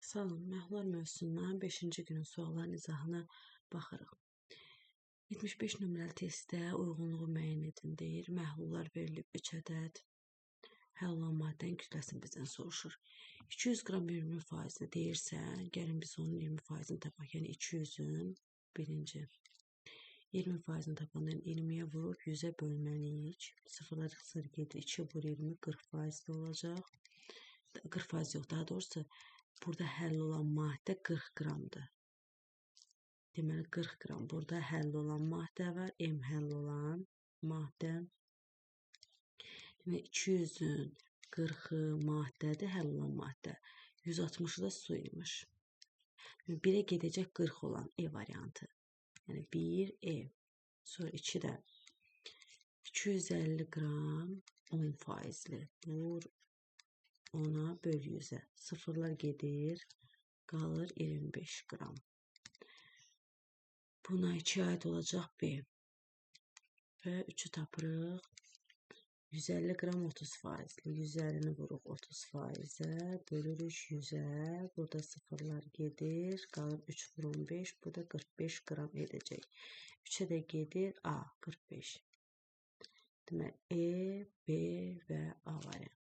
Salam, məhlullar mövzusundan 5-ci günün sualların izahına baxırıq. 75 nömrəli testdə uyğunluğu müəyyən edin deyir. Məhlullar verilib 3 ədəd. Həll olunan maddənin kütləsini bizdən soruşur. 200 qram 20% deyirsə, gəlin biz onun 20%-ni tapaq. Yəni 200-ün birinci 20%-ni tapandan 20-yə vurub 100-ə bölməliyik. Sıfırlar xısır gedir. 2 vur 20 40% olacaq. 40% yox, daha doğrusu burada həll olan maddə 40 qramdır. Deməli 40 qram. Burada həll olan maddə var. M həll olan maddə. Deməli 200-ün 40-ı maddədir, həll olan maddə. 160-ı da su imiş. 1-ə gedəcək 40 olan E variantı. Yəni 1 E. Sonra 2-də 250 qram 10%li. Vur 10-a böl 100-ə. Sıfırlar gedir, qalır 25 qram. Buna 2 aid olacaq B. Və 3-ü tapırıq. 150 qram 30%li. 150-ni vuruq 30%-ə, bölürük 100-ə. Burada sıfırlar gedir, qalır 3 vur 15. Bu da 45 qram edəcək. 3-ə də gedir A, 45. Demək, E, B və A variantı.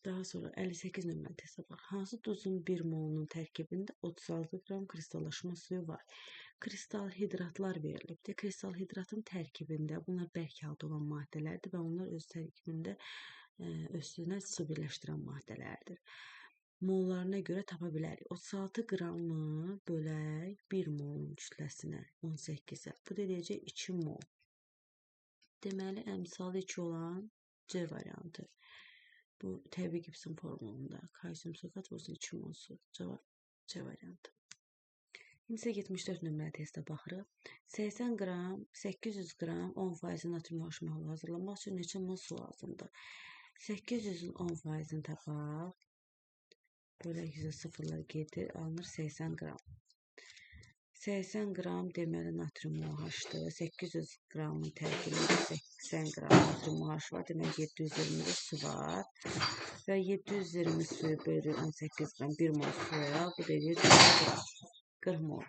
Daha sonra 58 nömrəli testə bax. Hansı duzun 1 molunun tərkibində 36 qram kristallaşma suyu var? Kristal hidratlar verilibdir. Kristal hidratın tərkibində bunlar bərk halda olan maddələrdir və onlar öz tərkibində özünə su birləşdirən maddələrdir. Mollarına görə tapa bilərik. 36 qramı bölək 1 molun kütləsinə 18-ə. Bu da eləyəcək 2 mol. Deməli, əmsalı 2 olan C variantı. Bu təbii Gibson formulunda kalsium sulfat olsun 2 mol su. Cavab C variantı. İndi isə 74 nömrəli testə baxırıq. 80 qram, 800 qram 10% natrium yağış məhlulu hazırlamaq üçün neçə mol su lazımdır? 800-ün 10%-ni tapaq. Bölək 100-ə sıfırlar gedir, alınır 80 qram. 80 qram deməli natrium yağışdır. 800 qramın tərkibində 80 qram natrium yağış var. Deməli 720 də su var. Və 720 suyu bölür 18 qram 1 mol suya. Bu da 40 mol.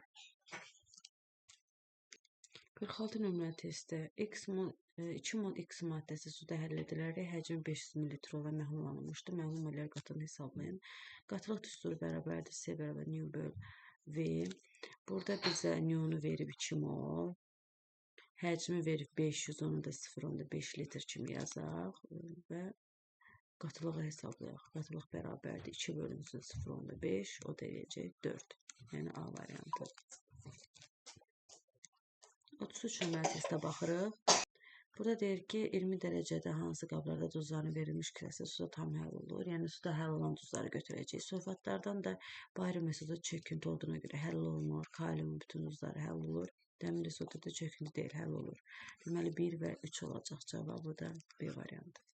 46 nömrəli testdə 2 mol X maddəsi suda həll edilərək həcmi 500 ml olan məhlul alınmışdır. Məhlul mollar qatını hesablayın. Qatılıq düsturu bərabərdir C bərabər nu böl V. Burada bizə nu-nu verib 2 mol. Həcmi verib 500, onu da 0,5 litr kimi yazaq və qatılığı hesablayaq. Qatılıq bərabərdir 2 bölünsün 0,5, o da eləyəcək 4. Yəni A variantı. 33 nömrəli testə baxırıq. Burada deyir ki, 20 dərəcədə hansı qablarda duzların verilmiş kütləsi suda tam həll olur. Yəni suda həll olan duzları götürəcək. Sulfatlardan da bayram metodu çöküntü olduğuna görə həll olunur. Kaliumun bütün duzları həll olur. Dəmir soda da çöküntü deyil, həll olur. Deməli 1 və 3 olacaq cavabı da B variantı.